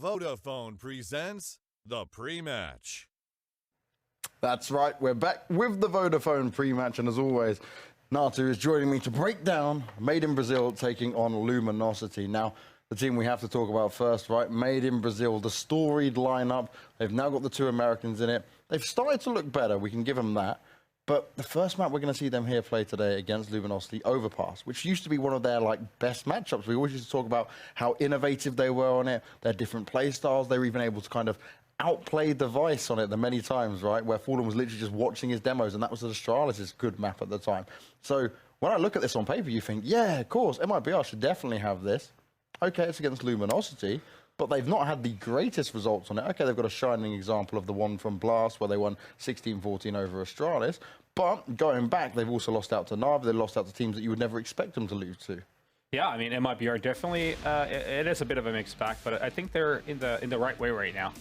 Vodafone presents the pre-match. That's right, we're back with the Vodafone pre-match, and as always, Natu is joining me to break down Made in Brazil taking on Luminosity. Now, the team we have to talk about first, right? Made in Brazil, the storied lineup. They've now got the two Americans in it. They've started to look better, we can give them that. But the first map we're going to see them here play today against Luminosity, Overpass, which used to be one of their best matchups. We always used to talk about how innovative they were on it, their different play styles. They were even able to kind of outplay Device on it the many times, right? Where Fallen was literally just watching his demos, and that was the Astralis' good map at the time. So when I look at this on paper, you think, yeah, of course, MIBR should definitely have this. Okay, it's against Luminosity, but they've not had the greatest results on it. Okay, they've got a shining example of the one from Blast where they won 16-14 over Astralis. But going back, they've also lost out to Nav. They lost out to teams that you would never expect them to lose to. Yeah, I mean, MIBR definitely, it is a bit of a mixed bag, but I think they're in the right way right now.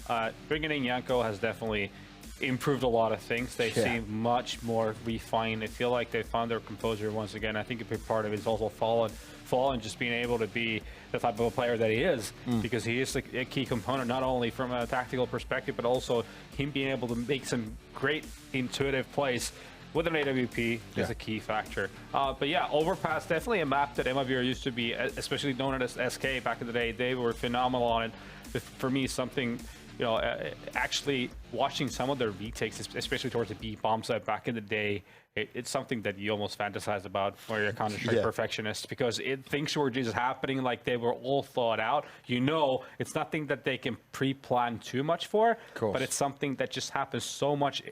Bringing in Yanko has definitely improved a lot of things. They seem much more refined. I feel like they found their composure once again. I think a big part of it is also Fallen just being able to be the type of a player that he is, because he is a key component, not only from a tactical perspective, but also him being able to make some great intuitive plays with an AWP is a key factor. But yeah, Overpass, definitely a map that MIBR used to be, especially known as SK back in the day. They were phenomenal on it. For me, something, you know, actually watching some of their retakes, especially towards the B bomb side back in the day, it's something that you almost fantasize about where you're a Counter-Strike perfectionist, because things were just happening like they were all thought out. You know, it's nothing that they can pre-plan too much for, but it's something that just happens so much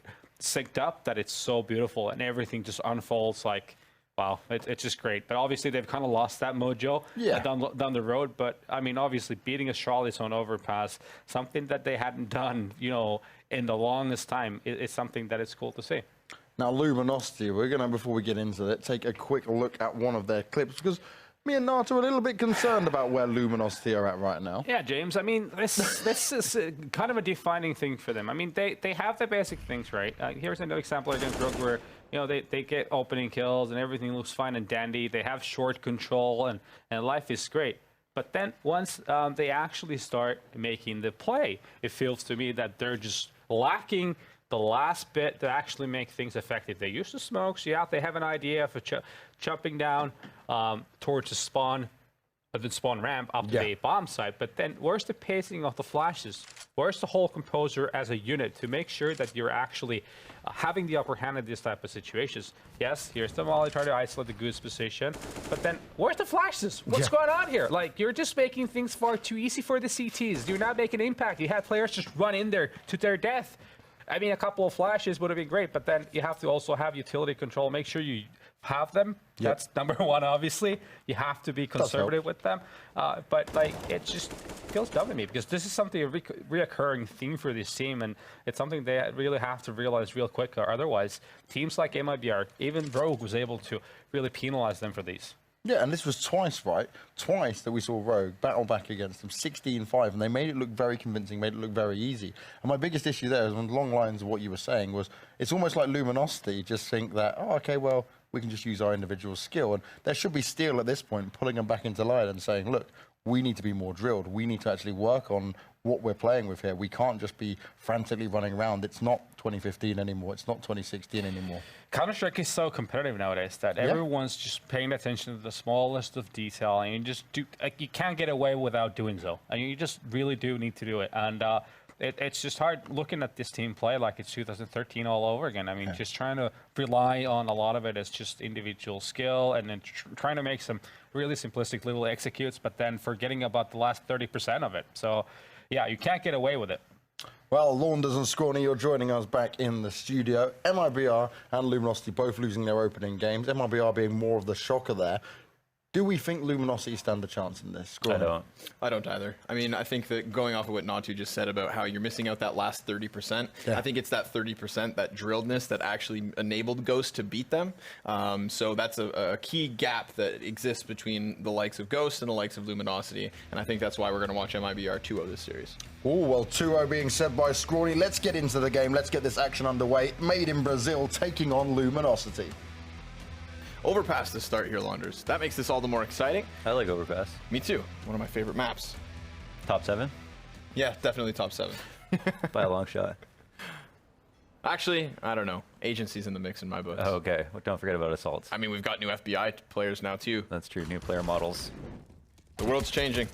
synced up that it's so beautiful, and everything just unfolds like, wow, it's just great. But obviously they've kind of lost that mojo down the road. But I mean, obviously beating Astralis on Overpass, something that they hadn't done, you know, in the longest time, is something that it's cool to see. Now, Luminosity, we're going to, before we get into it, take a quick look at one of their clips, because me and Natu are a little bit concerned about where Luminosity are at right now. Yeah, James, I mean, this is kind of a defining thing for them. I mean, they have the basic things right. Here's another example against Rogue where, you know, they get opening kills and everything looks fine and dandy. They have short control and life is great. But then once they actually start making the play, it feels to me that they're just lacking the last bit to actually make things effective. They use the smokes, yeah, they have an idea for jumping down towards the spawn ramp up to the bomb site, but then where's the pacing of the flashes? Where's the whole composer as a unit to make sure that you're actually having the upper hand in these type of situations? Yes, here's the Molly trying to isolate the goose position, but then where's the flashes? What's going on here? Like, you're just making things far too easy for the CTs. You're not making impact. You had players just run in there to their death. I mean, a couple of flashes would have been great, but then you have to also have utility control. Make sure you have them. That's number one, obviously. You have to be conservative with them. But, like, it just feels dumb to me, because this is something, a reoccurring theme for this team, and it's something they really have to realize real quick, or otherwise teams like MIBR, even Rogue, was able to really penalize them for these. Yeah, and this was twice, right? Twice that we saw Rogue battle back against them, 16-5, and they made it look very convincing, made it look very easy. And my biggest issue there is, on the long lines of what you were saying, was it's almost like Luminosity just think that, oh, okay, well, we can just use our individual skill. And there should be Steel at this point pulling them back into line and saying, look, we need to be more drilled. We need to actually work on what we're playing with here. We can't just be frantically running around. It's not 2015 anymore. It's not 2016 anymore. Counter-Strike is so competitive nowadays that everyone's just paying attention to the smallest of detail, and you just you can't get away without doing so. And you just really do need to do it. And it's just hard looking at this team play like it's 2013 all over again. I mean, just trying to rely on a lot of it as just individual skill, and then trying to make some really simplistic little executes, but then forgetting about the last 30% of it. So, yeah, you can't get away with it. Well, Launders and Scrawny, you're joining us back in the studio. MIBR and Luminosity both losing their opening games. MIBR being more of the shocker there. Do we think Luminosity stand a chance in this? I don't either. I mean, I think that going off of what Natu just said about how you're missing out that last 30%, I think it's that 30%, that drilledness, that actually enabled Ghost to beat them. So that's a key gap that exists between the likes of Ghost and the likes of Luminosity, and I think that's why we're going to watch MIBR 2-0 this series. Oh, well, 2-0 being said by Scrawny. Let's get into the game. Let's get this action underway. Made in Brazil taking on Luminosity. Overpass to start here, Launders. That makes this all the more exciting. I like Overpass. Me too. One of my favorite maps. Top 7? Yeah, definitely top 7. by a long shot. Actually, I don't know. Agency's in the mix in my books. Oh, okay. Well, don't forget about assaults. I mean, we've got new FBI players now, too. That's true. New player models. The world's changing.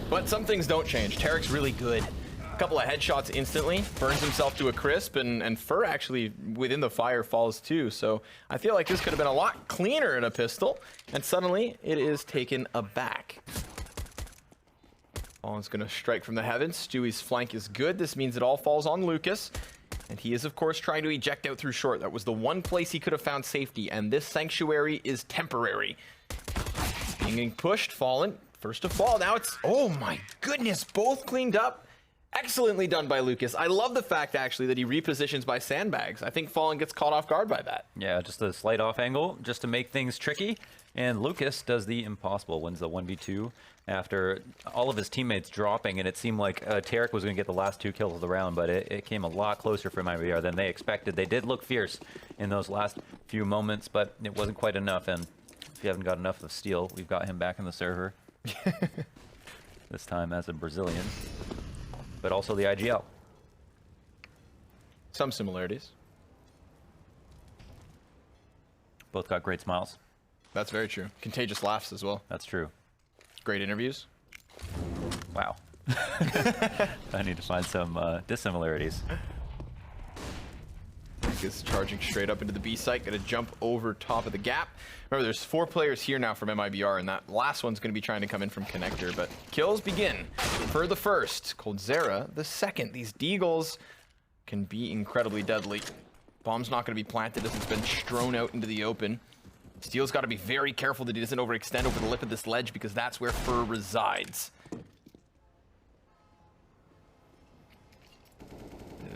But some things don't change. Tarek's really good. A couple of headshots instantly, burns himself to a crisp, and Fur actually within the fire falls too. So I feel like this could have been a lot cleaner in a pistol, and suddenly it is taken aback. Fallen's gonna strike from the heavens. Stewie's flank is good. This means it all falls on Lucas. And he is, of course, trying to eject out through short. That was the one place he could have found safety, and this sanctuary is temporary. Being pushed, Fallen, first to fall. Now it's, oh my goodness, both cleaned up. Excellently done by Lucas. I love the fact, actually, that he repositions by sandbags. I think Fallen gets caught off guard by that. Yeah, just a slight off angle, just to make things tricky. And Lucas does the impossible, wins the 1v2 after all of his teammates dropping, and it seemed like Tarek was going to get the last 2 kills of the round, but it came a lot closer for MIBR than they expected. They did look fierce in those last few moments, but it wasn't quite enough, and if you haven't got enough of Steel, we've got him back in the server. This time as a Brazilian, but also the IGL. Some similarities. Both got great smiles. That's very true. Contagious laughs as well. That's true. Great interviews. Wow. I need to find some dissimilarities. Is charging straight up into the B site, gonna jump over top of the gap. Remember, there's 4 players here now from MIBR, and that last one's gonna be trying to come in from connector, but kills begin. For the first, Coldzera the second. These deagles can be incredibly deadly. Bomb's not gonna be planted as it's been strewn out into the open. Steel's got to be very careful that he doesn't overextend over the lip of this ledge, because that's where Fur resides. In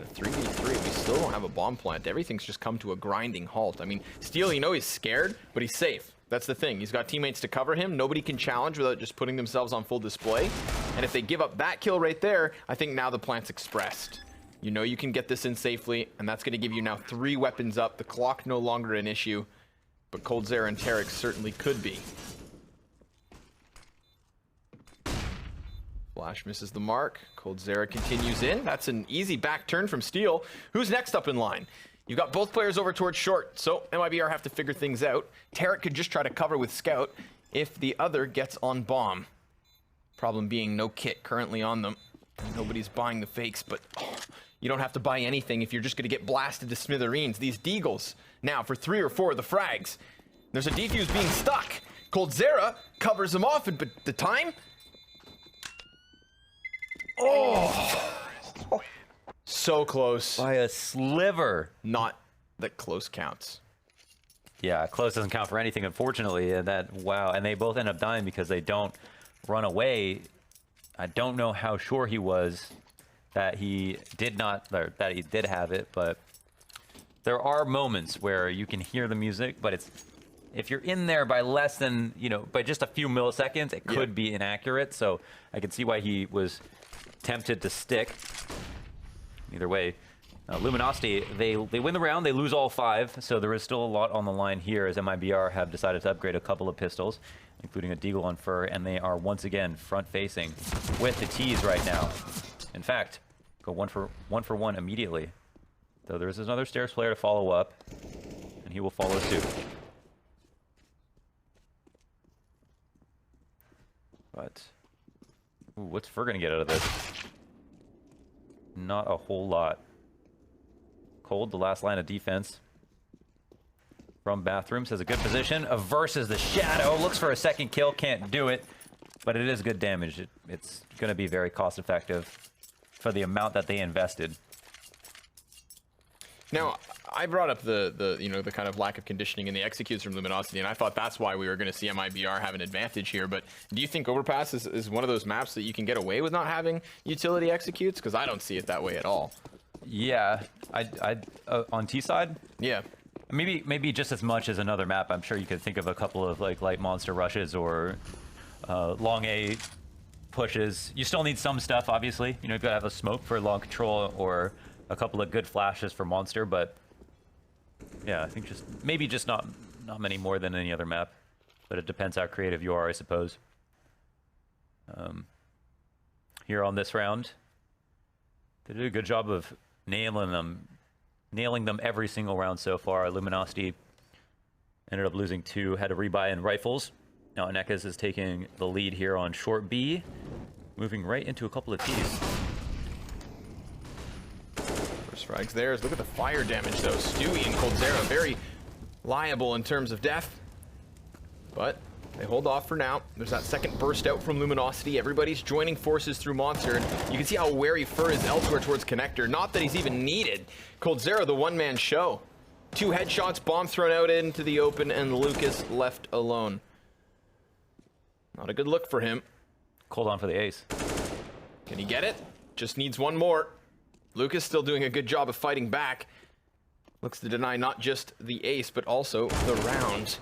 a 3v3, we still don't have a bomb plant. Everything's just come to a grinding halt. I mean, Steel, you know he's scared, but he's safe. That's the thing. He's got teammates to cover him. Nobody can challenge without just putting themselves on full display. And if they give up that kill right there, I think now the plant's expressed. You know you can get this in safely, and that's going to give you now 3 weapons up. The clock no longer an issue. But Coldzera and Tarek certainly could be. Flash misses the mark. Coldzera continues in. That's an easy back turn from Steel. Who's next up in line? You've got both players over towards short, so MIBR have to figure things out. Tarek could just try to cover with Scout if the other gets on bomb. Problem being no kit currently on them. Nobody's buying the fakes, but you don't have to buy anything if you're just going to get blasted to smithereens. These deagles, now for 3 or 4 of the frags. There's a defuse being stuck. Coldzera covers him off, but the time? Oh! So close. By a sliver. Not that close counts. Yeah, close doesn't count for anything, unfortunately. And that, wow. And they both end up dying because they don't run away. I don't know how sure he was that he did not, or that he did have it, but there are moments where you can hear the music, but it's, if you're in there by less than, you know, by just a few milliseconds, it could be inaccurate. So I can see why he was tempted to stick. Either way, Luminosity, they win the round, they lose all 5, so there is still a lot on the line here as MIBR have decided to upgrade a couple of pistols, including a Deagle on Fur, and they are once again front-facing with the T's right now. In fact, go one for one immediately. Though there is another stairs player to follow up, and he will follow suit. But, ooh, what's Fur gonna get out of this? Not a whole lot. Cold, the last line of defense from Bathrooms, has a good position. Versus the Shadow, looks for a second kill, can't do it, but it is good damage. It's going to be very cost effective for the amount that they invested. Now, I brought up the you know, the kind of lack of conditioning in the executes from Luminosity, and I thought that's why we were going to see MIBR have an advantage here. But do you think Overpass is one of those maps that you can get away with not having utility executes? Because I don't see it that way at all. Yeah, I on T side. Yeah. Maybe just as much as another map. I'm sure you could think of a couple of like light monster rushes or long A pushes. You still need some stuff, obviously. You know, you've got to have a smoke for long control or a couple of good flashes for monster. But yeah, I think maybe just not many more than any other map. But it depends how creative you are, I suppose. Here on this round, They did a good job of nailing them every single round so far. Luminosity ended up losing 2, had to rebuy in rifles. Now Nekas is taking the lead here on short B, moving right into a couple of T's. First frags there. Look at the fire damage though. Stewie and Coldzera very liable in terms of death, but they hold off for now. There's that second burst out from Luminosity. Everybody's joining forces through Monster, and you can see how wary Fur is elsewhere towards Connector. Not that he's even needed. Coldzera, the one-man show. 2 headshots, bomb thrown out into the open, and Lucas left alone. Not a good look for him. Cold on for the ace. Can he get it? Just needs one more. Lucas still doing a good job of fighting back. Looks to deny not just the ace, but also the round.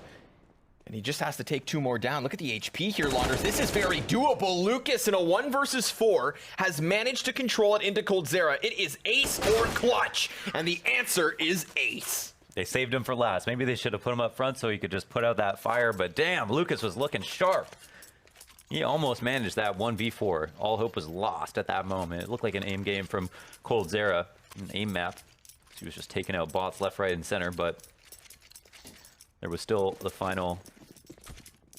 And he just has to take 2 more down. Look at the HP here, Launders. This is very doable. Lucas, in a 1 versus 4, has managed to control it into Coldzera. It is ace or clutch, and the answer is ace. They saved him for last. Maybe they should have put him up front so he could just put out that fire, but damn, Lucas was looking sharp. He almost managed that 1v4. All hope was lost at that moment. It looked like an aim game from Coldzera, an aim map. He was just taking out bots left, right, and center, but there was still the final.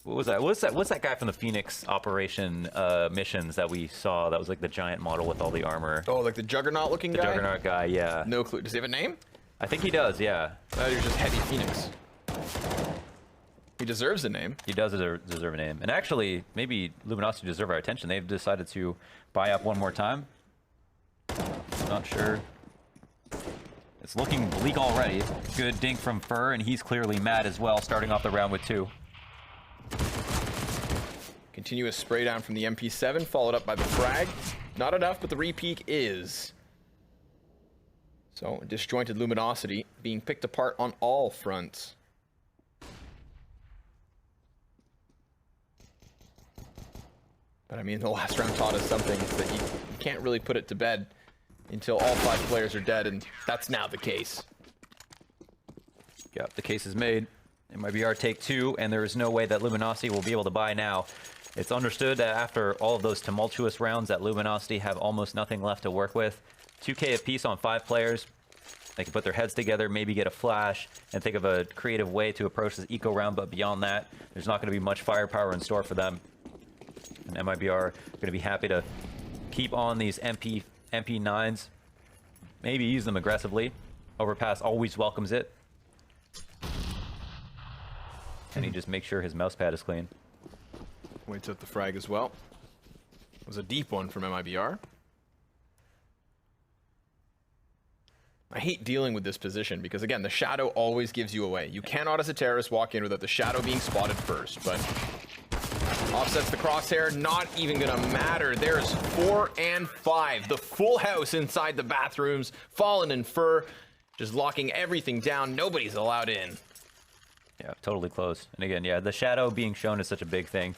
What was that? What's that guy from the Phoenix Operation missions that we saw? That was like the giant model with all the armor. Oh, like the Juggernaut-looking guy? The Juggernaut guy, yeah. No clue. Does he have a name? I think he does, yeah. He was just Heavy Phoenix. He deserves a name. He does deserve a name. And actually, maybe Luminosity deserve our attention. They've decided to buy up one more time. Not sure. It's looking bleak already. Good dink from Fur, and he's clearly mad as well, starting off the round with 2. Continuous spray down from the MP7, followed up by the frag. Not enough, but the repeat is. So, disjointed Luminosity being picked apart on all fronts. But I mean, the last round taught us something, that you can't really put it to bed until all 5 players are dead, and that's now the case. Yep, the case is made. MIBR take 2, and there is no way that Luminosity will be able to buy now. It's understood that after all of those tumultuous rounds that Luminosity have almost nothing left to work with. 2K apiece on 5 players. They can put their heads together, maybe get a flash, and think of a creative way to approach this eco round, but beyond that, there's not going to be much firepower in store for them. And MIBR are going to be happy to keep on these MP9s, maybe use them aggressively. Overpass always welcomes it. And he just makes sure his mouse pad is clean. Waits out the frag as well. It was a deep one from MIBR. I hate dealing with this position because, again, the shadow always gives you away. You cannot, as a terrorist, walk in without the shadow being spotted first, but offsets the crosshair, not even gonna matter. There's 4 and 5. The full house inside the bathrooms. Fallen and Fur just locking everything down. Nobody's allowed in. Yeah, totally close. And again, yeah, the shadow being shown is such a big thing.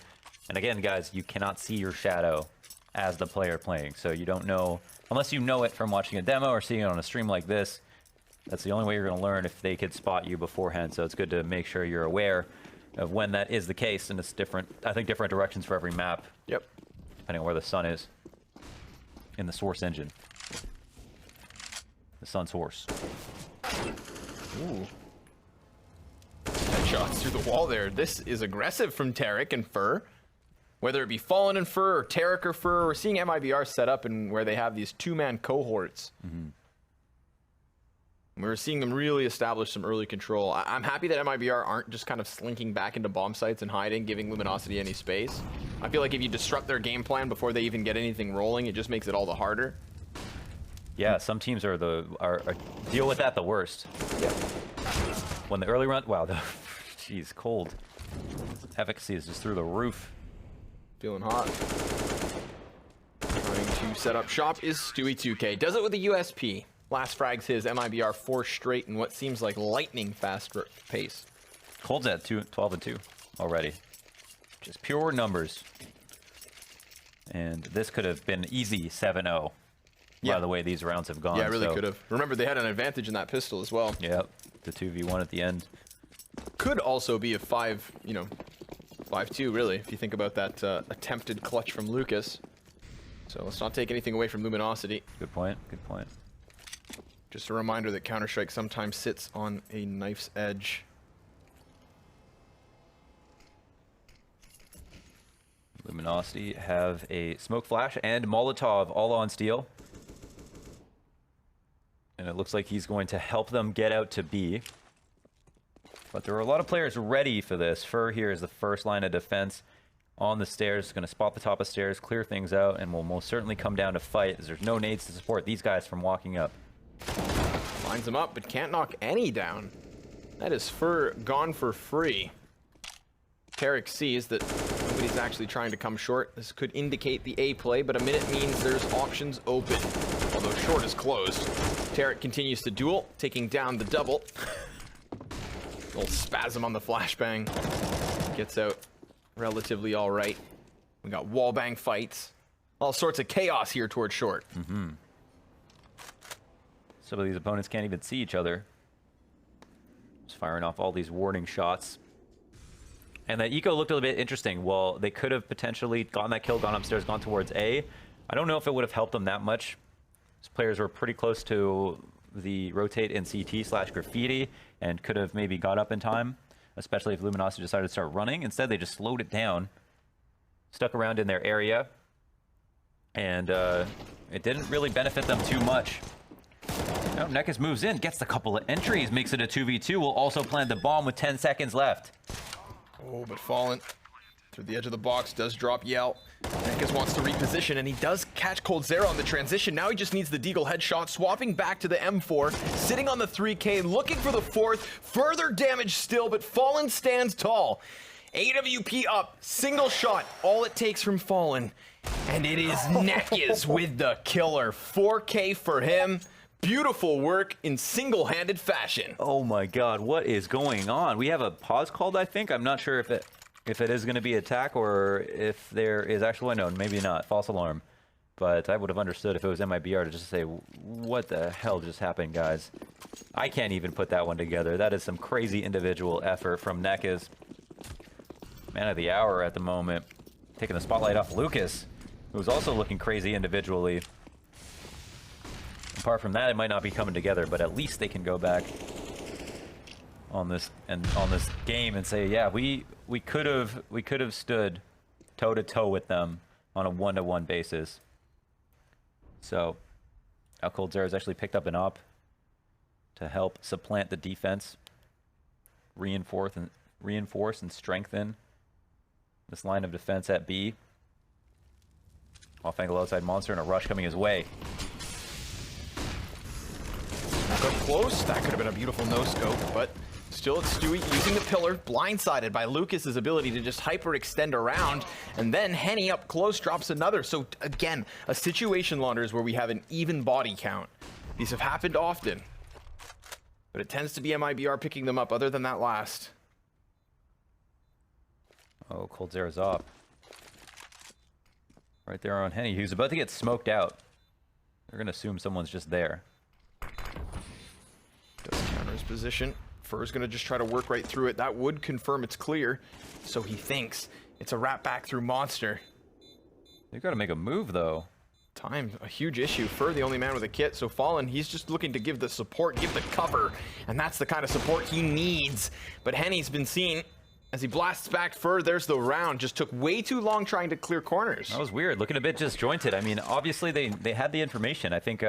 And again, guys, you cannot see your shadow as the player playing. So you don't know, unless you know it from watching a demo or seeing it on a stream like this. That's the only way you're going to learn if they could spot you beforehand. So it's good to make sure you're aware of when that is the case. And it's different, I think, different directions for every map. Yep. Depending on where the sun is in the source engine. The sun source. Ooh. Headshots through the wall there. This is aggressive from Tarek and Fur. Whether it be Fallen and Fur or Tarek or Fur, we're seeing MIBR set up and where they have these 2-man cohorts. And we're seeing them really establish some early control. I'm happy that MIBR aren't just kind of slinking back into bomb sites and hiding, giving Luminosity any space. I feel like if you disrupt their game plan before they even get anything rolling, it just makes it all the harder. Yeah, some teams are deal with that the worst. Yeah. When the early run, wow, geez, cold. Efficacy is just through the roof. Feeling hot. Trying to set up shop is Stewie 2K. Does it with a USP. Last frags his, MIBR 4 straight in what seems like lightning fast pace. Cold's at 12 and 2 already. Just pure numbers. And this could have been easy 7-0. By the way these rounds have gone. Yeah, it really could have. Remember, they had an advantage in that pistol as well. Yep, the 2v1 at the end. Could also be a 5-2 really, if you think about that attempted clutch from Lucas. So let's not take anything away from Luminosity. Good point. Good point. Just a reminder that Counter-Strike sometimes sits on a knife's edge. Luminosity have a smoke flash and Molotov all on steel. And it looks like he's going to help them get out to B. But there are a lot of players ready for this. Fur here is the first line of defense on the stairs. Going to spot the top of stairs, clear things out, and will most certainly come down to fight as there's no nades to support these guys from walking up. Lines them up, but can't knock any down. That is Fur gone for free. Tarek sees that nobody's actually trying to come short. This could indicate the A play, but a minute means there's options open. Although short is closed. Tarek continues to duel, taking down the double. Little spasm on the flashbang. Gets out relatively all right. We got wallbang fights. All sorts of chaos here towards short. Some of these opponents can't even see each other. Just firing off all these warning shots. And that eco looked a little bit interesting. Well, they could have potentially gotten that kill, gone upstairs, gone towards A. I don't know if it would have helped them that much. These players were pretty close to the rotate in CT/graffiti and could have maybe got up in time, especially if Luminosity decided to start running. Instead, they just slowed it down, stuck around in their area, and it didn't really benefit them too much. Now, Nekus moves in, gets a couple of entries, makes it a 2v2, will also plant the bomb with 10 seconds left. Oh, but Fallen through the edge of the box does drop Yell. Nekus wants to reposition, and he does catch Coldzera on the transition. Now he just needs the Deagle headshot, swapping back to the M4, sitting on the 3K, looking for the fourth. Further damage still, but Fallen stands tall. AWP up, single shot, all it takes from Fallen. And it is Nekus with the killer. 4K for him. Beautiful work in single-handed fashion. Oh my god, what is going on? We have a pause called, I think. I'm not sure if it is going to be attack or if there is actually, no, maybe not. False alarm. But I would have understood if it was MIBR to just say, what the hell just happened, guys? I can't even put that one together. That is some crazy individual effort from Nekus. Man of the hour at the moment. Taking the spotlight off Lucas, who's also looking crazy individually. Apart from that, it might not be coming together, but at least they can go back on this game and say, yeah, we could have stood toe to toe with them on a 1-to-1 basis. So, now Coldzera has actually picked up an op to help supplant the defense, reinforce and strengthen this line of defense at B. Off angle outside monster and a rush coming his way. Got close. That could have been a beautiful no-scope, but still it's Stewie using the pillar, blindsided by Lucas's ability to just hyper-extend around, and then Henny up close drops another. So again, a situation, Launders, where we have an even body count. These have happened often, but it tends to be MIBR picking them up other than that last. Oh, Coldzera's off. Right there on Henny, who's about to get smoked out. They're going to assume someone's just there. Does counter his position. Fur's going to just try to work right through it. That would confirm it's clear, so he thinks. It's a wrap back through Monster. They've got to make a move, though. Time, a huge issue. Fur, the only man with a kit, so Fallen, he's just looking to give the support, give the cover, and that's the kind of support he needs. But Henny's been seen as he blasts back Fur. There's the round. Just took way too long trying to clear corners. That was weird. Looking a bit disjointed. I mean, obviously they had the information. I think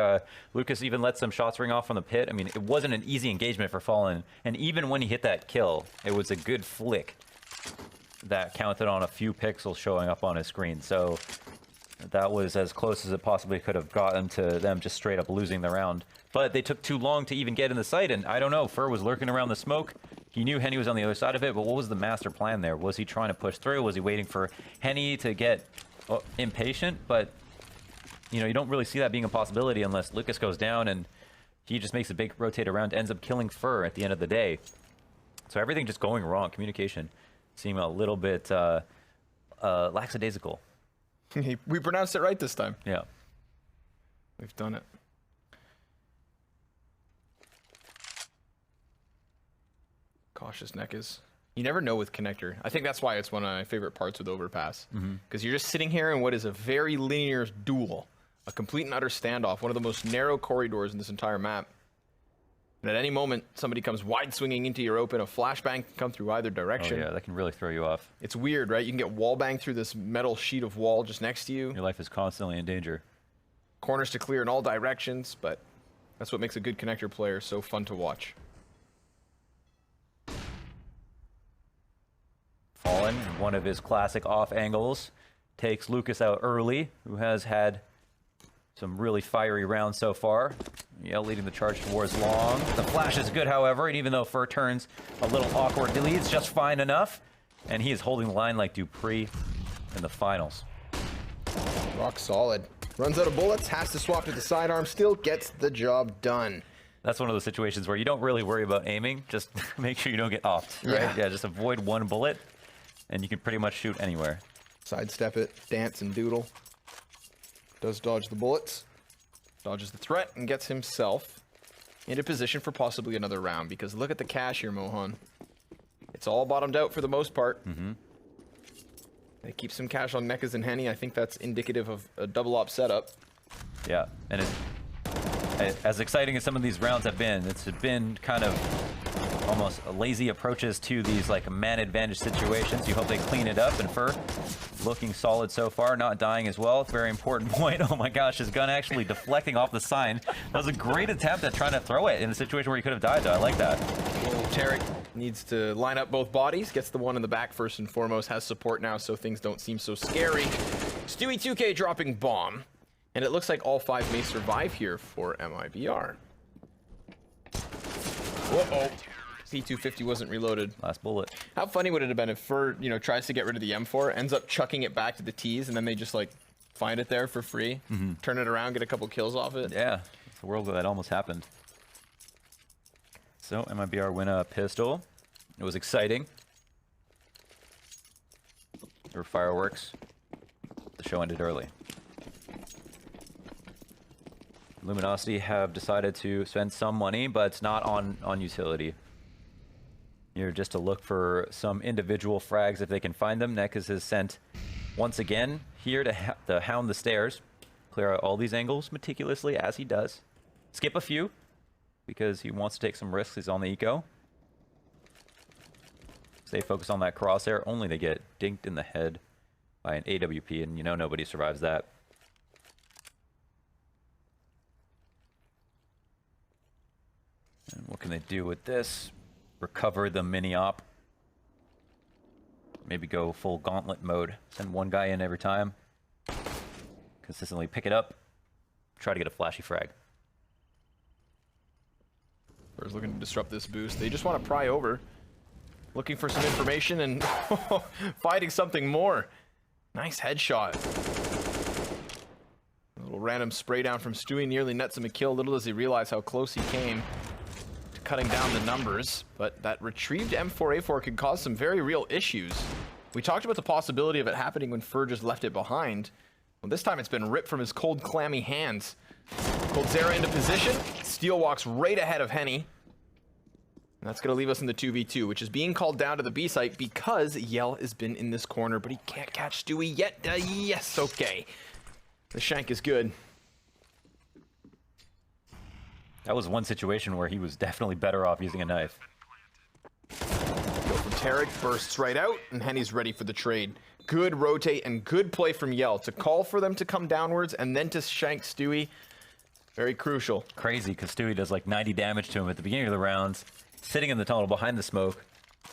Lucas even let some shots ring off from the pit. I mean, it wasn't an easy engagement for Fallen. And even when he hit that kill, it was a good flick that counted on a few pixels showing up on his screen. So that was as close as it possibly could have gotten to them just straight up losing the round. But they took too long to even get in the sight. And I don't know, Fur was lurking around the smoke. He knew Henny was on the other side of it, but what was the master plan there? Was he trying to push through? Was he waiting for Henny to get impatient? But, you know, you don't really see that being a possibility unless Lucas goes down and he just makes a big rotate around, ends up killing Fur at the end of the day. So everything just going wrong. Communication seemed a little bit lackadaisical. We pronounced it right this time. Yeah. We've done it. Cautious Nekus. You never know with Connector. I think that's why it's one of my favorite parts with Overpass. Because you're just sitting here in what is a very linear duel. A complete and utter standoff. One of the most narrow corridors in this entire map. And at any moment, somebody comes wide swinging into your open. A flashbang can come through either direction. Oh, yeah, that can really throw you off. It's weird, right? You can get wall banged through this metal sheet of wall just next to you. Your life is constantly in danger. Corners to clear in all directions, but that's what makes a good Connector player so fun to watch. Fallen, in one of his classic off angles, takes Lucas out early, who has had some really fiery rounds so far. Yell leading the charge towards long. The flash is good, however, and even though Fur turns a little awkward, leads just fine enough, and he is holding the line like Dupree in the finals. Rock solid. Runs out of bullets, has to swap to the sidearm, still gets the job done. That's one of those situations where you don't really worry about aiming, just make sure you don't get offed, right? Yeah, just avoid one bullet, and you can pretty much shoot anywhere. Sidestep it, dance and doodle. Does dodge the bullets, dodges the threat, and gets himself into position for possibly another round. Because look at the cash here, Mohan. It's all bottomed out for the most part. They keep some cash on Mechas and Henny. I think that's indicative of a double op setup. Yeah, and as exciting as some of these rounds have been, it's been kind of almost lazy approaches to these like man advantage situations. You hope they clean it up, and Fur looking solid so far, not dying as well. Very important point. Oh my gosh, his gun actually deflecting off the sign. That was a great attempt at trying to throw it in a situation where he could have died, though. I like that. Well, Tarek needs to line up both bodies, gets the one in the back first and foremost, has support now so things don't seem so scary. Stewie 2K dropping bomb, and it looks like all 5 may survive here for MIBR. Whoa-oh. P250 wasn't reloaded. Last bullet. How funny would it have been if Fur, tries to get rid of the M4, ends up chucking it back to the T's, and then they just like find it there for free, turn it around, get a couple kills off it. Yeah, it's a world where that almost happened. So MIBR win a pistol. It was exciting. There were fireworks. The show ended early. Luminosity have decided to spend some money, but not on utility. Here just to look for some individual frags if they can find them. Nekas is sent once again here to hound the stairs. Clear out all these angles meticulously as he does. Skip a few because he wants to take some risks. He's on the eco. Stay focused on that crosshair. Only they get dinked in the head by an AWP, and nobody survives that. And what can they do with this? Recover the mini-op. Maybe go full gauntlet mode. Send one guy in every time. Consistently pick it up. Try to get a flashy frag. Fur's looking to disrupt this boost. They just want to pry over. Looking for some information and fighting something more. Nice headshot. A little random spray down from Stewie nearly nets him a kill. Little does he realize how close he came to cutting down the numbers. But that retrieved M4A4 could cause some very real issues. We talked about the possibility of it happening when Fur just left it behind. Well, this time it's been ripped from his cold, clammy hands. Coldzera into position. Steel walks right ahead of Henny. And that's going to leave us in the 2v2, which is being called down to the B site because Yell has been in this corner, but he can't catch Stewie yet. Yes, okay. The shank is good. That was one situation where he was definitely better off using a knife. Go from Tarek, bursts right out, and Henny's ready for the trade. Good rotate and good play from Yell to call for them to come downwards and then to shank Stewie. Very crucial. Crazy, because Stewie does like 90 damage to him at the beginning of the rounds. Sitting in the tunnel behind the smoke.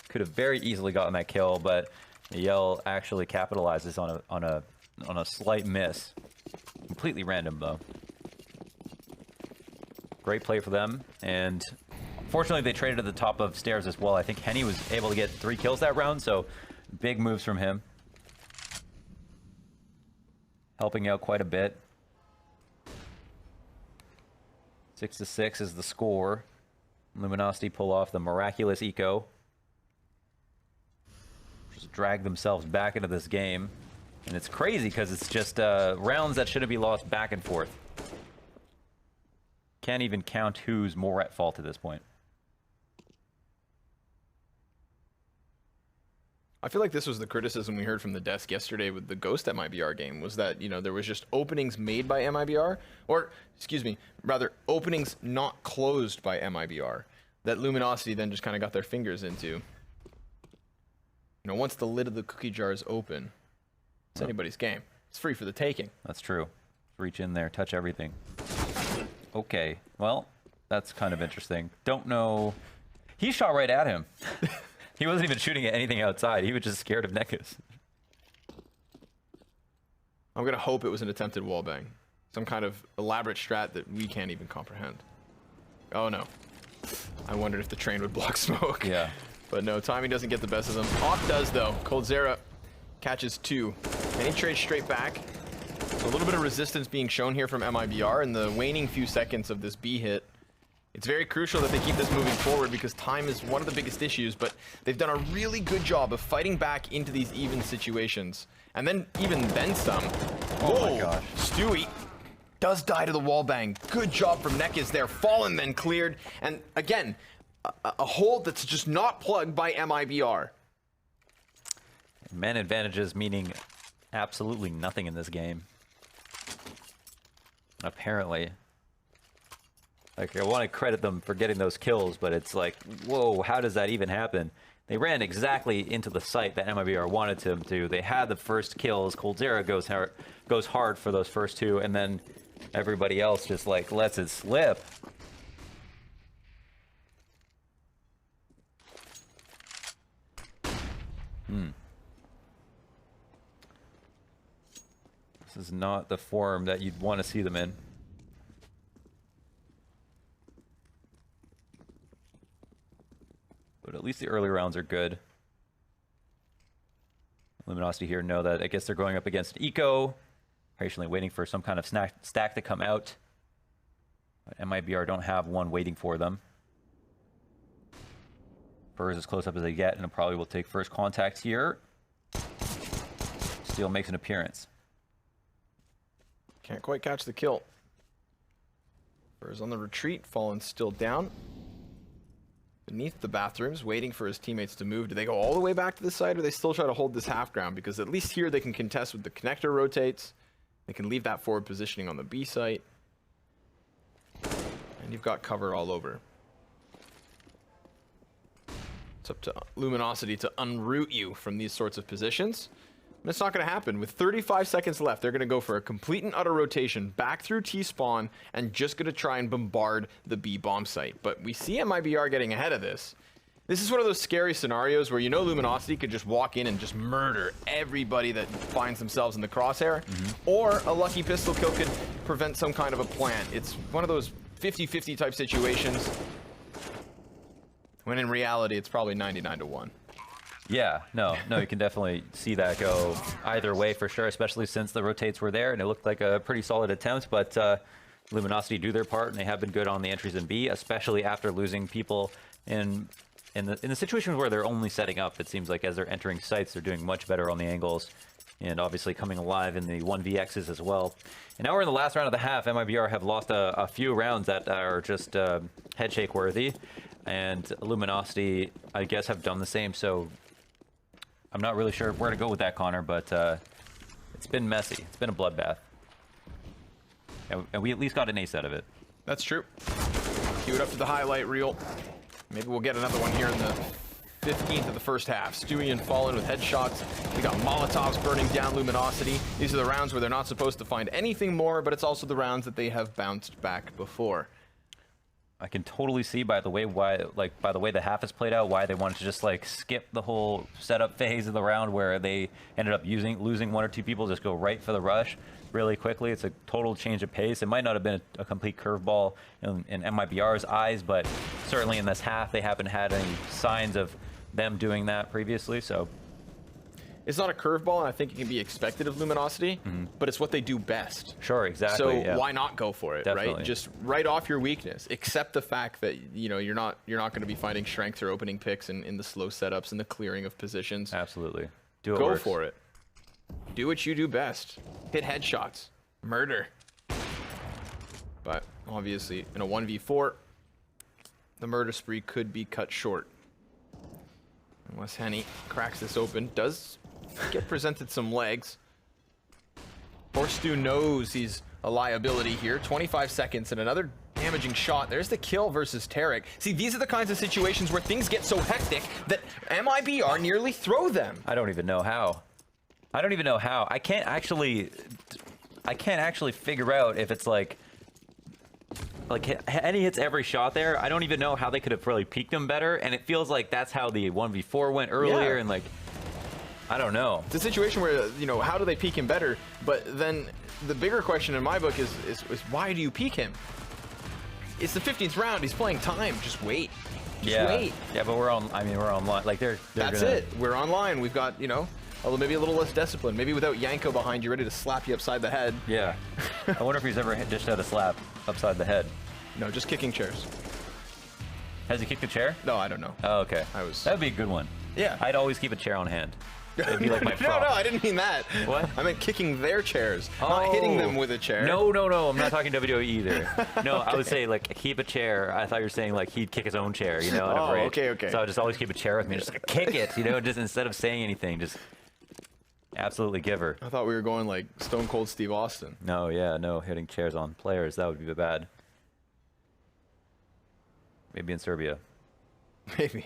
Could have very easily gotten that kill, but Yell actually capitalizes on a slight miss. Completely random, though. Great play for them, and fortunately they traded at the top of stairs as well. I think Henny was able to get 3 kills that round, so big moves from him. Helping out quite a bit. 6-6 is the score. Luminosity pull off the miraculous eco. Just drag themselves back into this game. And it's crazy because it's just rounds that shouldn't be lost back and forth. Can't even count who's more at fault at this point. I feel like this was the criticism we heard from the desk yesterday with the Ghost MIBR game, was that, you know, there was just openings made by MIBR, or, excuse me, rather, openings not closed by MIBR, that Luminosity then just kind of got their fingers into. You know, once the lid of the cookie jar is open, it's anybody's game. It's free for the taking. That's true. Reach in there, touch everything. Okay, well, that's kind of interesting. Don't know. He shot right at him. He wasn't even shooting at anything outside. He was just scared of Nekas. I'm going to hope it was an attempted wallbang. Some kind of elaborate strat that we can't even comprehend. Oh, no. I wondered if the train would block smoke. Yeah. But no, timing doesn't get the best of them. Off does, though. Coldzera catches 2. And he trades straight back. So a little bit of resistance being shown here from MIBR in the waning few seconds of this B hit. It's very crucial that they keep this moving forward because time is one of the biggest issues, but they've done a really good job of fighting back into these even situations. And then some. Oh my gosh. Stewie does die to the wall bang. Good job from Nekas there. Fallen, then cleared. And again, a hole that's just not plugged by MIBR. Man advantages meaning absolutely nothing in this game. Apparently. Like, I want to credit them for getting those kills, but it's like, whoa, how does that even happen? They ran exactly into the site that MIBR wanted them to. They had the first kills. Coldzera goes hard for those first 2, and then everybody else just, like, lets it slip. This is not the form that you'd want to see them in. But at least the early rounds are good. Luminosity here know that I guess they're going up against Eco. Patiently waiting for some kind of stack to come out. But MIBR don't have one waiting for them. Burrs as close up as they get, and probably will take first contact here. Steel makes an appearance. Can't quite catch the kill. Burrs on the retreat, Fallen still down. Beneath the bathrooms, waiting for his teammates to move. Do they go all the way back to the side, or they still try to hold this half ground? Because at least here they can contest with the connector rotates. They can leave that forward positioning on the B site. And you've got cover all over. It's up to Luminosity to unroot you from these sorts of positions. And it's not going to happen. With 35 seconds left, they're going to go for a complete and utter rotation back through T-spawn and just going to try and bombard the B bomb site. But we see MIBR getting ahead of this. This is one of those scary scenarios where you know Luminosity could just walk in and just murder everybody that finds themselves in the crosshair. Or a lucky pistol kill could prevent some kind of a plant. It's one of those 50-50 type situations when in reality it's probably 99-1. Yeah, no, you can definitely see that go either way for sure, especially since the rotates were there and it looked like a pretty solid attempt. But Luminosity do their part, and they have been good on the entries in B, especially after losing people in the situations where they're only setting up. It seems like as they're entering sites, they're doing much better on the angles, and obviously coming alive in the 1vx's as well. And now we're in the last round of the half. MIBR have lost a few rounds that are just head shake worthy, and Luminosity, I guess, have done the same. So I'm not really sure where to go with that, Connor, but it's been messy. It's been a bloodbath. And we at least got an ace out of it. That's true. Cue it up to the highlight reel. Maybe we'll get another one here in the 15th of the first half. Stewie and Fallen with headshots. We got Molotovs burning down Luminosity. These are the rounds where they're not supposed to find anything more, but it's also the rounds that they have bounced back before. I can totally see by the way the half has played out, why they wanted to just like skip the whole setup phase of the round where they ended up losing one or two people, just go right for the rush really quickly. It's a total change of pace. It might not have been a complete curveball in MIBR's eyes, but certainly in this half they haven't had any signs of them doing that previously. So it's not a curveball, and I think it can be expected of Luminosity, but it's what they do best. Sure, exactly. So yeah. why not go for it, Definitely. right? Just write off your weakness. Accept the fact that you're not going to be finding strength or opening picks in the slow setups and the clearing of positions. Absolutely. Do it. Go for it. Do what you do best. Hit headshots. Murder. But obviously, in a 1v4, the murder spree could be cut short. Unless Henny cracks this open. Does get presented some legs. Horstu knows he's a liability here. 25 seconds and another damaging shot. There's the kill versus Tarek. See, these are the kinds of situations where things get so hectic that MIBR nearly throw them. I don't even know how. I can't actually figure out if it's like Henny hits every shot there. I don't even know how they could have really peaked him better, and it feels like that's how the 1v4 went earlier, Yeah. and like, I don't know. It's a situation where, you know, how do they peak him better? But then the bigger question in my book is why do you peak him? It's the 15th round. He's playing time. Just wait. Just wait. Yeah, but we're online. Like they're That's gonna, it. We're online. We've got, you know, maybe a little less discipline. Maybe without Yanko behind you, ready to slap you upside the head. Yeah. I wonder if he's ever dished out a slap upside the head. No, just kicking chairs. Has he kicked a chair? No, I don't know. Oh, okay. That'd be a good one. Yeah. I'd always keep a chair on hand. It'd be like my No, prop. I didn't mean that. What? I meant kicking their chairs, not hitting them with a chair. No. I'm not talking WWE either. No, I would say like keep a chair. I thought you were saying like he'd kick his own chair, you know? at a Oh, break. okay. So I would just always keep a chair with me, just like, kick it, you know, just instead of saying anything, just absolutely give her. I thought we were going like Stone Cold Steve Austin. No, hitting chairs on players, that would be bad. Maybe in Serbia. Maybe.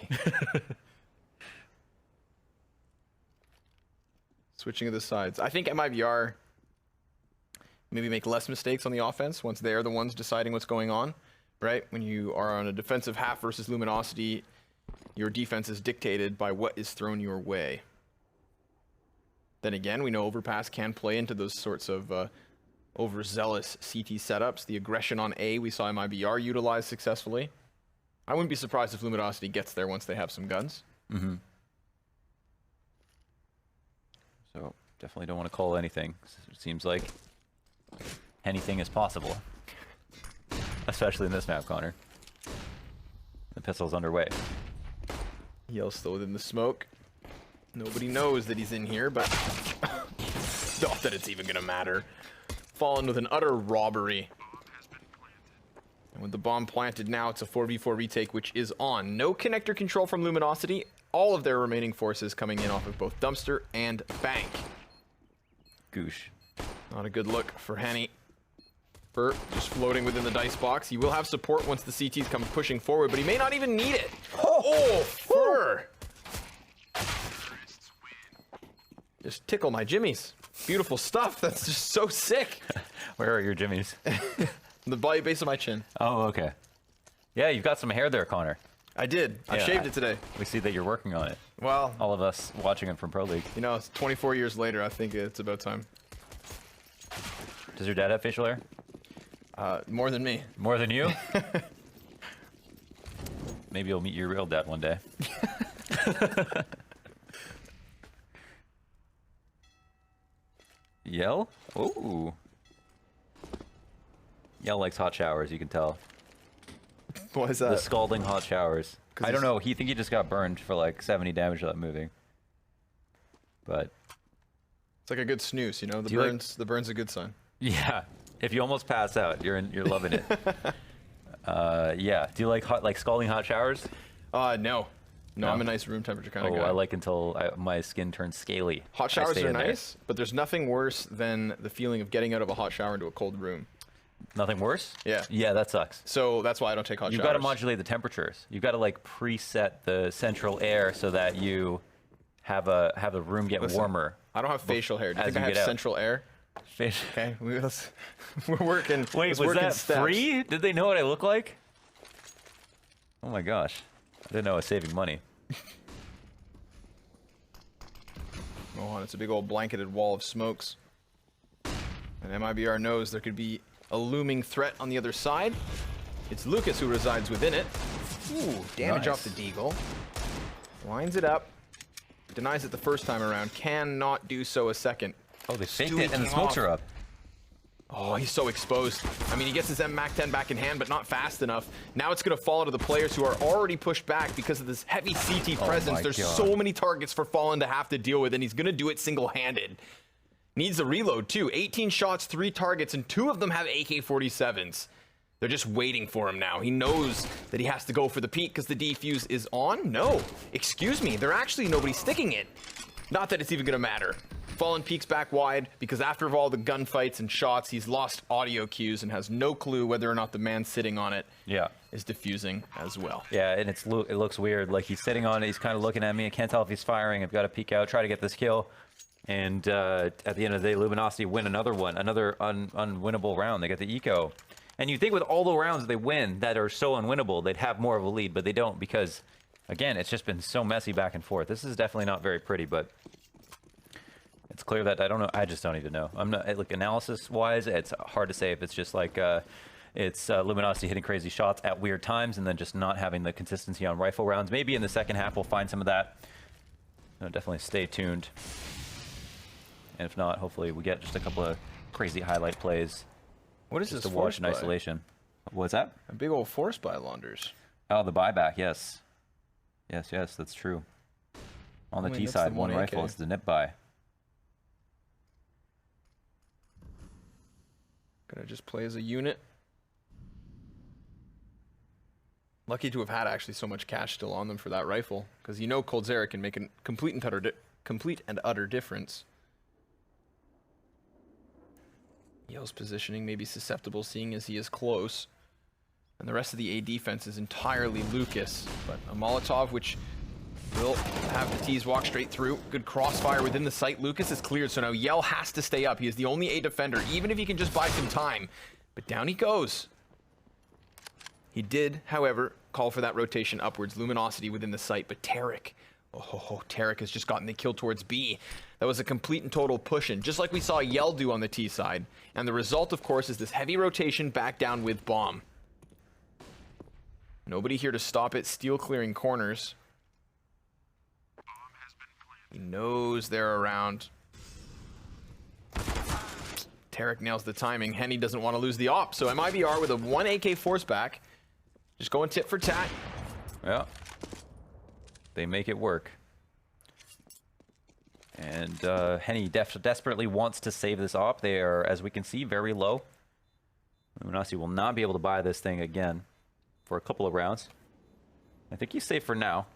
Switching to the sides. I think MIBR maybe make less mistakes on the offense once they're the ones deciding what's going on, right? When you are on a defensive half versus Luminosity, your defense is dictated by what is thrown your way. Then again, we know Overpass can play into those sorts of overzealous CT setups. The aggression on A we saw MIBR utilize successfully. I wouldn't be surprised if Luminosity gets there once they have some guns. Mm-hmm. So definitely don't want to call anything. It seems like anything is possible, especially in this map, Connor. The pistol's underway. Yell's still within the smoke. Nobody knows that he's in here, but not that it's even gonna matter. Fallen with an utter robbery. And with the bomb planted now, it's a 4v4 retake, which is on. No connector control from Luminosity. All of their remaining forces coming in off of both Dumpster and Bank. Goosh. Not a good look for Henny. Burt just floating within the dice box. He will have support once the CTs come pushing forward, but he may not even need it. Oh, Fur! Just tickle my jimmies. Beautiful stuff. That's just so sick. Where are your jimmies? The base of my chin. Oh, okay. Yeah, you've got some hair there, Connor. I did. I Yeah, shaved it today. We see that you're working on it. Well, All of us watching it from Pro League. you know, it's 24 years later. I think it's about time. Does your dad have facial hair? More than me. More than you? Maybe you'll meet your real dad one day. Yell? Ooh. Yell likes hot showers, you can tell. What is The that? scalding hot showers. 'Cause I don't he's- know. He think he just got burned for like 70 damage without moving. But It's like a good snooze, you know. The you like- burn's the burn's a good sign. yeah, if you almost pass out, you're loving it. Yeah. Do you like scalding hot showers? No, No? I'm a nice room temperature kind of Oh, guy. I like until my skin turns scaly. Hot I showers stay are in there. nice, but there's nothing worse than the feeling of getting out of a hot shower into a cold room. Nothing worse? Yeah. Yeah, that sucks. So that's why I don't take hot You've showers. got to modulate the temperatures. You've got to like preset the central air so that you have the room get Listen, warmer. I don't have facial hair. Do you as think I you have get out. central air? Facial- Okay, we're working. Wait, let's was work in that steps. free? Did they know what I look like? Oh my gosh. I didn't know I was saving money. Go on, it's a big old blanketed wall of smokes. And MIBR knows there could be a looming threat on the other side. It's Lucas who resides within it. Ooh, damage Nice. off the Deagle. Lines it up. Denies it the first time around. Cannot do so a second. Oh, they faked Stewie it and the came smokes off. are up. Oh, he's so exposed. I mean, he gets his MAC-10 back in hand, but not fast enough. Now it's going to fall to the players who are already pushed back because of this heavy CT presence. my There's God. so many targets for Fallen to have to deal with, and he's going to do it single-handed. Needs a reload, too. 18 shots, 3 targets, and 2 of them have AK-47s. They're just waiting for him now. He knows that he has to go for the peek because the defuse is on. No, excuse me. They're actually nobody sticking it. Not that it's even going to matter. Fallen peeks back wide because after all the gunfights and shots, he's lost audio cues and has no clue whether or not the man sitting on it is defusing as well. Yeah, and it looks weird. Like he's sitting on it, he's kind of looking at me. I can't tell if he's firing. I've got to peek out, try to get this kill. And at the end of the day, Luminosity win another one, another unwinnable round. They get the eco. And you think with all the rounds they win that are so unwinnable, they'd have more of a lead, but they don't because, again, it's just been so messy back and forth. This is definitely not very pretty, but it's clear that I don't know. I just don't even know. I'm not like analysis-wise. It's hard to say if it's just like it's Luminosity hitting crazy shots at weird times and then just not having the consistency on rifle rounds. Maybe in the second half we'll find some of that. Definitely stay tuned. And if not, hopefully we get just a couple of crazy highlight plays. What is just this to watch in force buy? isolation? What's that? A big old force buy, Launders. Oh, the buyback. Yes, yes, that's true. On the T side, one rifle. It's the nip buy. Gonna just play as a unit. Lucky to have had actually so much cash still on them for that rifle, because you know Coldzera can make a complete and utter difference. Yale's positioning may be susceptible, seeing as he is close. And the rest of the A defense is entirely Lucas, but a Molotov which will have the T's walk straight through. Good crossfire within the site. Lucas is cleared, so now Yell has to stay up. He is the only A defender, even if he can just buy some time. But down he goes. He did, however, call for that rotation upwards. Luminosity within the site, but Tarek. Oh, Tarek has just gotten the kill towards B. That was a complete and total push-in, just like we saw Yell do on the T side. And the result, of course, is this heavy rotation back down with bomb. Nobody here to stop it. Steel clearing corners. He knows they're around. Tarek nails the timing. Henny doesn't want to lose the op, so MIBR with a 1 AK force back. Just going tit for tat. Yeah. They make it work. And Henny desperately wants to save this op. They are, as we can see, very low. Luminosity will not be able to buy this thing again for a couple of rounds. I think he's safe for now.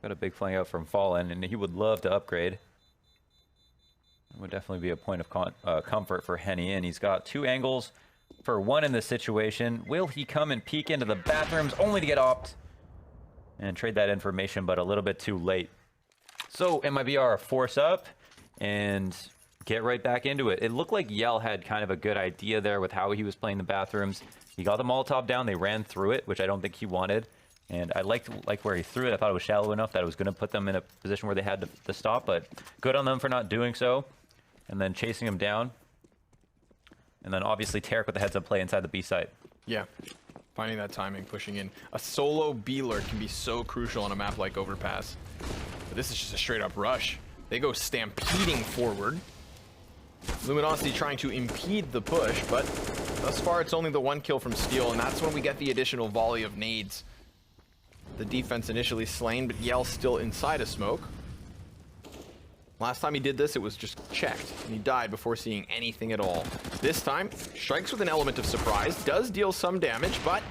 Got a big flank out from Fallen, and he would love to upgrade. It would definitely be a point of comfort for Henny, and he's got 2 angles for 1 in this situation. Will he come and peek into the bathrooms only to get opt and trade that information, but a little bit too late? So MIBR force up and get right back into it. It looked like Yell had kind of a good idea there with how he was playing the bathrooms. He got the Molotov down, they ran through it, which I don't think he wanted. And I liked where he threw it. I thought it was shallow enough that it was going to put them in a position where they had to stop, but good on them for not doing so. And then chasing him down. And then obviously Tarek with the heads-up play inside the B site. Yeah, finding that timing, pushing in. A solo B-lurk can be so crucial on a map like Overpass. But this is just a straight-up rush. They go stampeding forward. Luminosity trying to impede the push, but thus far it's only the 1 kill from Steel, and that's when we get the additional volley of nades. The defense initially slain, but Yell still inside of smoke. Last time he did this, it was just checked, and he died before seeing anything at all. This time, strikes with an element of surprise, does deal some damage, but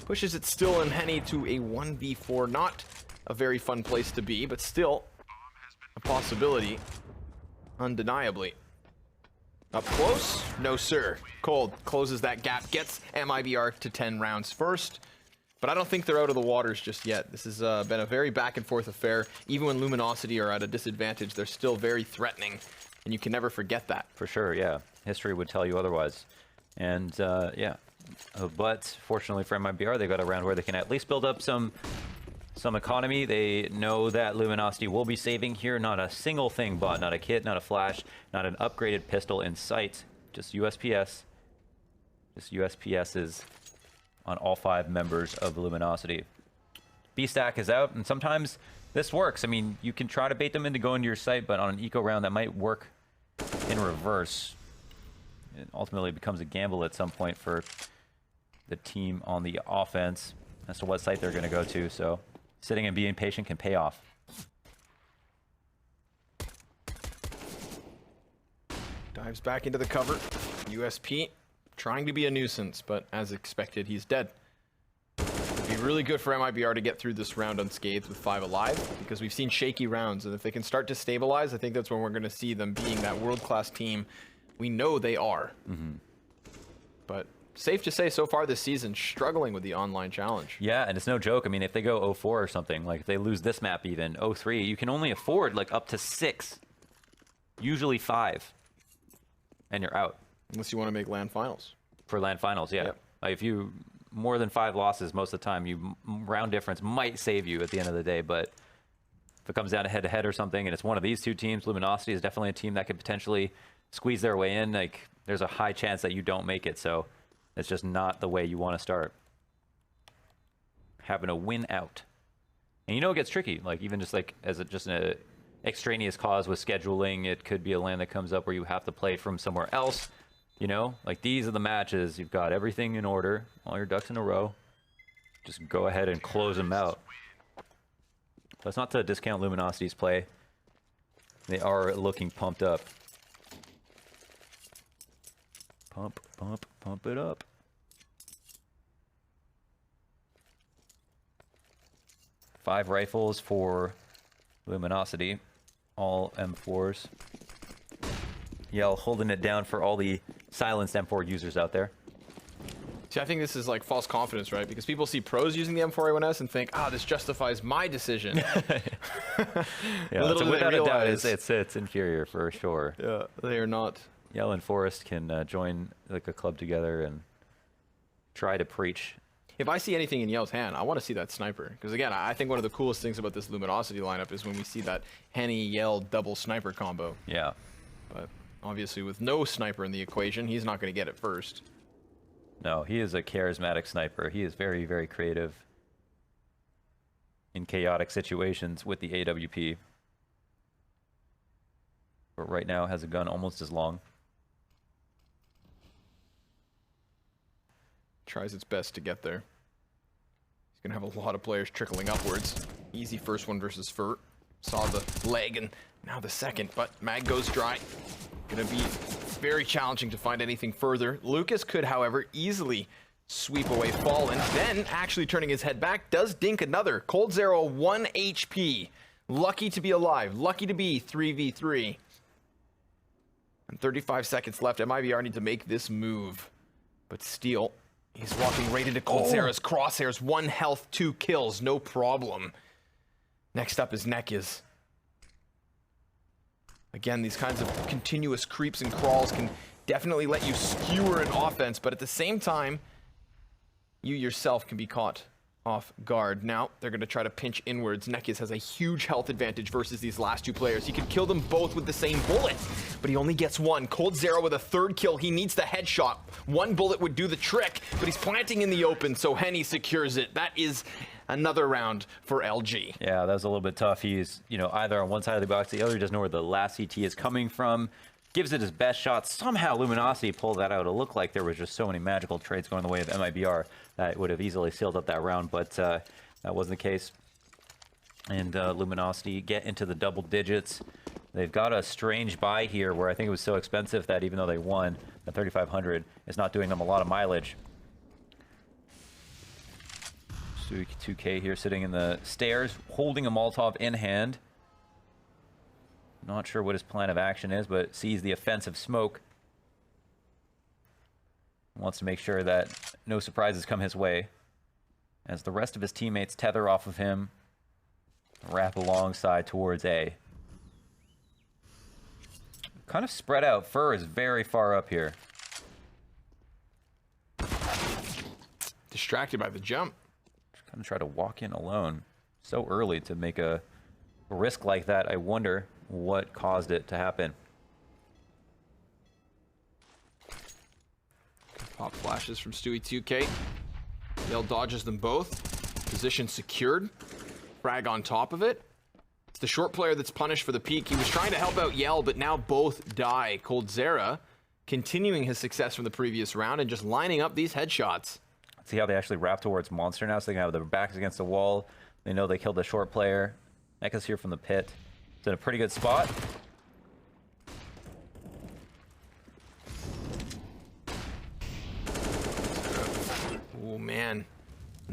pushes it still in Henny to a 1v4. Not a very fun place to be, but still a possibility, undeniably. Up close? No, sir. Cold closes that gap, gets MIBR to 10 rounds first. But I don't think they're out of the waters just yet. This has been a very back and forth affair. Even when Luminosity are at a disadvantage, they're still very threatening. And you can never forget that. For sure, yeah. History would tell you otherwise. And yeah. But fortunately for MIBR, they got a round where they can at least build up some economy. They know that Luminosity will be saving here. Not a single thing bought. Not a kit, not a flash, not an upgraded pistol in sight. Just USPS. Just USPS's on all 5 members of Luminosity. B-Stack is out, and sometimes this works. I mean, you can try to bait them into going to your site, but on an eco round, that might work in reverse. It ultimately becomes a gamble at some point for the team on the offense as to what site they're going to go to, so sitting and being patient can pay off. Dives back into the cover. USP trying to be a nuisance, but as expected, he's dead. It'd be really good for MIBR to get through this round unscathed with 5 alive, because we've seen shaky rounds, and if they can start to stabilize, I think that's when we're going to see them being that world-class team we know they are. But safe to say, so far this season, struggling with the online challenge. Yeah, and it's no joke. I mean, if they go 0-4 or something, like if they lose this map even, 0-3, you can only afford like up to 6, usually 5, and you're out. Unless you want to make LAN finals. For LAN finals, yeah. Yep. Like if you more than 5 losses most of the time, round difference might save you at the end of the day. But if it comes down to head-to-head or something, and it's one of these two teams, Luminosity is definitely a team that could potentially squeeze their way in. Like there's a high chance that you don't make it. So it's just not the way you want to start. Having a win out, and you know it gets tricky. Like even just like as just an extraneous cause with scheduling, it could be a LAN that comes up where you have to play from somewhere else. You know, like these are the matches. You've got everything in order, all your ducks in a row. Just go ahead and close them out. That's not to discount Luminosity's play. They are looking pumped up. Pump, pump, pump it up. Five rifles for Luminosity, all M4s. Yell holding it down for all the silenced M4 users out there. See, I think this is like false confidence, right? Because people see pros using the M4A1S and think, ah, this justifies my decision. Yeah, Little so do they without a doubt, realize- it's inferior for sure. Yeah, they are not. Yell and Forest can join like a club together and try to preach. If I see anything in Yell's hand, I want to see that sniper. Because again, I think one of the coolest things about this Luminosity lineup is when we see that Henny Yell double sniper combo. Yeah. But obviously with no sniper in the equation, he's not going to get it first. No, he is a charismatic sniper. He is very, very creative in chaotic situations with the AWP. But right now has a gun almost as long. Tries its best to get there. He's going to have a lot of players trickling upwards. Easy first one versus Furt. Saw the leg and now the second, but mag goes dry. Going to be very challenging to find anything further. Lucas could, however, easily sweep away Fallen. Then, actually turning his head back, does dink another. coldzera 1 HP. Lucky to be alive. Lucky to be 3v3. And 35 seconds left. MIBR need to make this move. But Steel, he's walking right into coldzera's crosshairs. 1 health, 2 kills. No problem. Next up is Nekiz. Again, these kinds of continuous creeps and crawls can definitely let you skewer an offense, but at the same time, you yourself can be caught off guard. Now, they're going to try to pinch inwards. Nekiz has a huge health advantage versus these last two players. He could kill them both with the same bullet, but he only gets one. coldzera with a 3rd kill. He needs the headshot. 1 bullet would do the trick, but he's planting in the open, so Henny secures it. That is another round for LG. Yeah, that was a little bit tough. He's, you know, either on one side of the box, the other. He doesn't know where the last CT is coming from. Gives it his best shot. Somehow Luminosity pulled that out. It looked like there was just so many magical trades going the way of MIBR that would have easily sealed up that round, but that wasn't the case. And Luminosity get into the double digits. They've got a strange buy here where I think it was so expensive that even though they won, the 3,500 is not doing them a lot of mileage. 2K here sitting in the stairs, holding a Molotov in hand. Not sure what his plan of action is, but sees the offensive smoke. Wants to make sure that no surprises come his way. As the rest of his teammates tether off of him, wrap alongside towards A. Kind of spread out. Fur is very far up here. Distracted by the jump. Gonna try to walk in alone so early to make a risk like that. I wonder what caused it to happen. Pop flashes from Stewie 2K. Yell dodges them both. Position secured. Frag on top of it. It's the short player that's punished for the peek. He was trying to help out Yell, but now both die. coldzera continuing his success from the previous round and just lining up these headshots. See how they actually wrap towards Monster now, so they can have their backs against the wall. They know they killed the short player. Nekiz here from the pit. It's in a pretty good spot.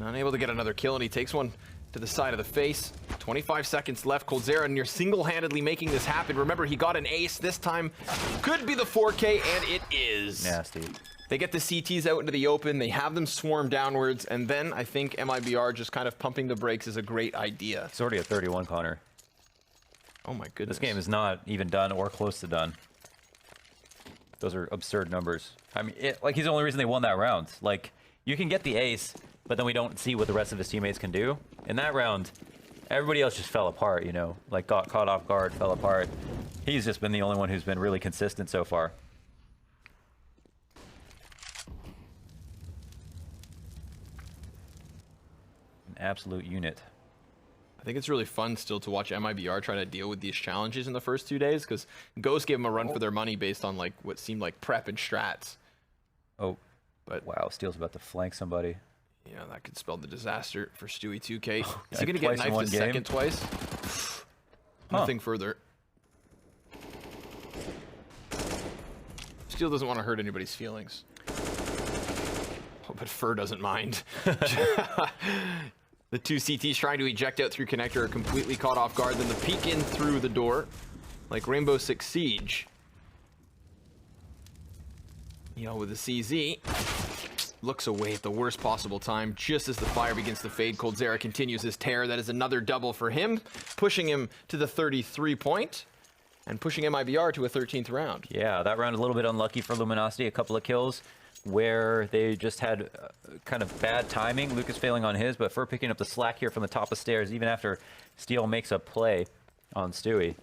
Unable to get another kill, and he takes one to the side of the face. 25 seconds left. Coldzera near single-handedly making this happen. Remember, he got an ace. This time could be the 4K, and it is. Nasty. They get the CTs out into the open. They have them swarm downwards, and then I think MIBR just kind of pumping the brakes is a great idea. It's already at 31, Connor. Oh my goodness. This game is not even done or close to done. Those are absurd numbers. I mean, like, he's the only reason they won that round. Like, you can get the ace, but then we don't see what the rest of his teammates can do. In that round, everybody else just fell apart, you know? Like, got caught off guard, fell apart. He's just been the only one who's been really consistent so far. An absolute unit. I think it's really fun still to watch MIBR try to deal with these challenges in the first 2 days, because Ghost gave them a run for their money based on like what seemed like prep and strats. Oh, but wow, Steel's about to flank somebody. Yeah, that could spell the disaster for Stewie 2K. Is he Yeah, going to get twice in knifed one a game? second twice? Nothing further. Steel doesn't want to hurt anybody's feelings. Oh, but Fur doesn't mind. The two CTs trying to eject out through connector are completely caught off guard. Then the peek in through the door, like Rainbow Six Siege. With the CZ. Looks away at the worst possible time, just as the fire begins to fade. Coldzera continues his tear. That is another double for him, pushing him to the 33 point, and pushing MIBR to a 13th round. Yeah, that round a little bit unlucky for Luminosity. A couple of kills where they just had kind of bad timing. Lucas failing on his, but Fur picking up the slack here from the top of stairs, even after Steel makes a play on Stewie.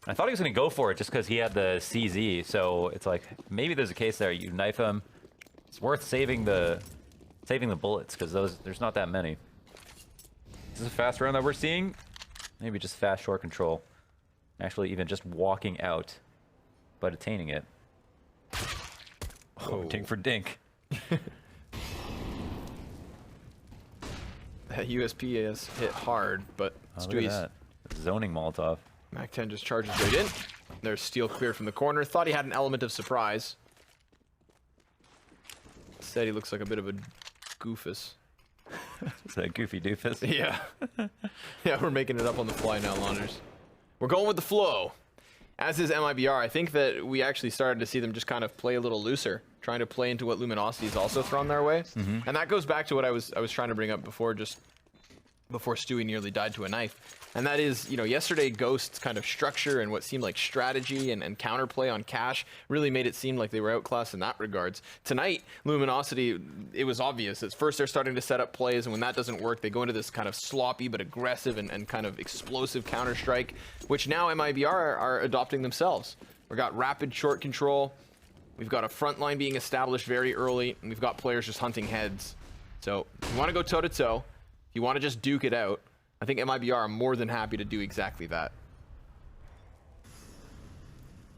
I thought he was going to go for it just because he had the CZ, so it's like maybe there's a case there. You knife him. It's worth saving the bullets because there's not that many. Is this a fast round that we're seeing? Maybe just fast short control. Actually, even just walking out, but attaining it. Oh, dink for dink. That USP is hit hard, but Look at that. Zoning Molotov. Mac 10 just charges right in. There's Steel cleared from the corner. Thought he had an element of surprise. Instead, he looks like a bit of a goofus. Is that goofy doofus? Yeah. Yeah, we're making it up on the fly now, Launders. We're going with the flow. As is MIBR, I think that we actually started to see them just kind of play a little looser, trying to play into what Luminosity has also thrown their way. And that goes back to what I was trying to bring up before, just before Stewie nearly died to a knife. And that is, yesterday Ghost's kind of structure and what seemed like strategy and counterplay on Cash really made it seem like they were outclassed in that regards. Tonight, Luminosity, it was obvious. At first, they're starting to set up plays, and when that doesn't work, they go into this kind of sloppy but aggressive and kind of explosive counter-strike, which now MIBR are adopting themselves. We've got rapid short control. We've got a front line being established very early, and we've got players just hunting heads. So if you want to go toe-to-toe, if you want to just duke it out, I think MIBR are more than happy to do exactly that.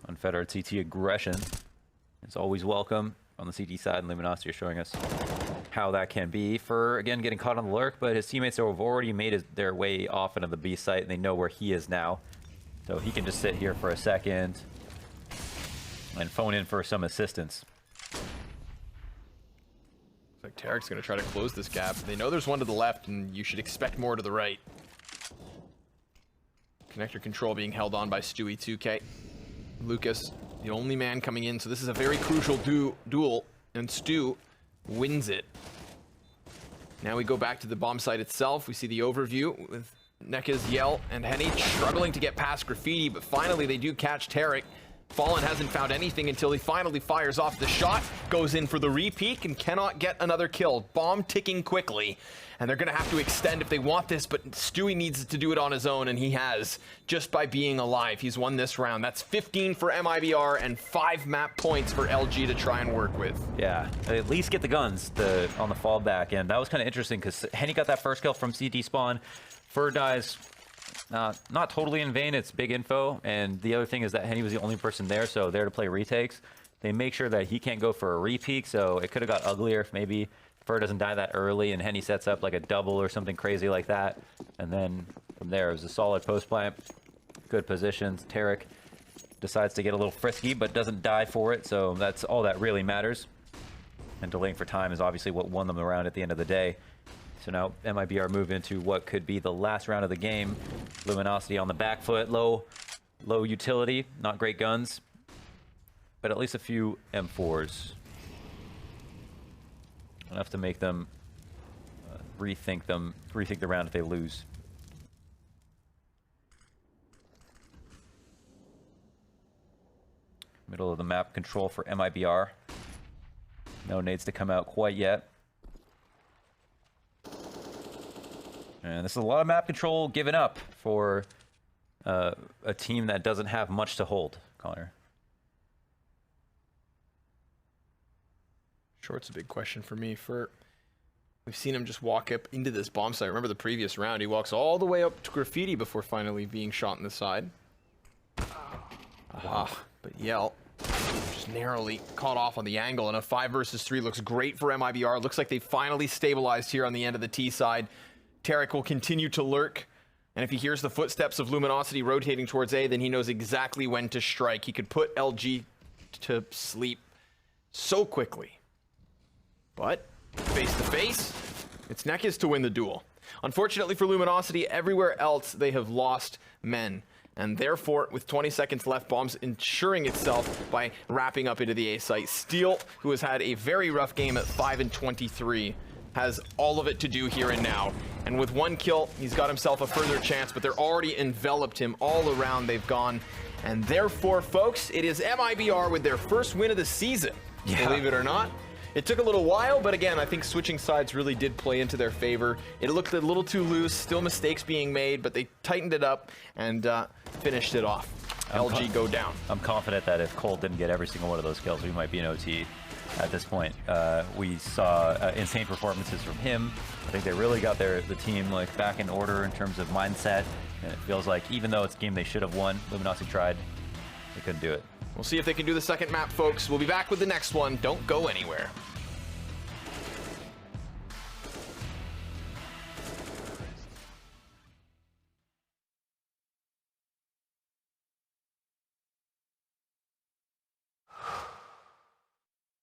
Unfettered CT aggression is always welcome on the CT side, and Luminosity are showing us how that can be. For, again, getting caught on the lurk, but his teammates have already made their way off into the B site, and they know where he is now. So he can just sit here for a second and phone in for some assistance. Like Tarek's going to try to close this gap. They know there's one to the left, and you should expect more to the right. Connector control being held on by Stewie 2K. Lucas, the only man coming in, so this is a very crucial duel, and Stu wins it. Now we go back to the bomb site itself. We see the overview with Neka's Yell and Henny struggling to get past Graffiti, but finally they do catch Tarek. Fallen hasn't found anything until he finally fires off the shot, goes in for the re-peek, and cannot get another kill. Bomb ticking quickly, and they're going to have to extend if they want this, but Stewie needs to do it on his own, and he has, just by being alive. He's won this round. That's 15 for MIBR and 5 map points for LG to try and work with. Yeah, at least get the guns on the fallback, and that was kind of interesting because Henny got that first kill from CT spawn. Fur dies not totally in vain. It's big info, and the other thing is that Henny was the only person there, so there to play retakes. They make sure that he can't go for a re-peek, so it could have got uglier if maybe Fur doesn't die that early and Henny sets up like a double or something crazy like that. And then from there, it was a solid post plant, good positions. Tarek decides to get a little frisky, but doesn't die for it, so that's all that really matters. And delaying for time is obviously what won them the round at the end of the day. So now MIBR move into what could be the last round of the game. Luminosity on the back foot, low utility, not great guns, but at least a few M4s. Enough to make them rethink the round if they lose. Middle of the map control for MIBR. No nades to come out quite yet. And this is a lot of map control given up for a team that doesn't have much to hold, Connor. Short's a big question for me. We've seen him just walk up into this bomb site. Remember the previous round, he walks all the way up to Graffiti before finally being shot in the side. Aha, but Yell just narrowly caught off on the angle, and a 5 versus 3 looks great for MIBR. Looks like they finally stabilized here on the end of the T side. Tarek will continue to lurk, and if he hears the footsteps of Luminosity rotating towards A, then he knows exactly when to strike. He could put LG to sleep so quickly. But face to face, its neck is to win the duel. Unfortunately for Luminosity, everywhere else they have lost men. And therefore, with 20 seconds left, Bomb's ensuring itself by wrapping up into the A site. Steel, who has had a very rough game at 5 and 23, has all of it to do here and now. And with 1 kill, he's got himself a further chance, but they're already enveloped him all around. They've gone. And therefore, folks, it is MIBR with their first win of the season. Yeah. Believe it or not. It took a little while, but again, I think switching sides really did play into their favor. It looked a little too loose, still mistakes being made, but they tightened it up and finished it off. LG go down. I'm confident that if Cole didn't get every single one of those kills, we might be in OT at this point. We saw insane performances from him. I think they really got the team like back in order in terms of mindset. And it feels like even though it's a game they should have won, Luminosity tried, they couldn't do it. We'll see if they can do the second map, folks. We'll be back with the next one. Don't go anywhere.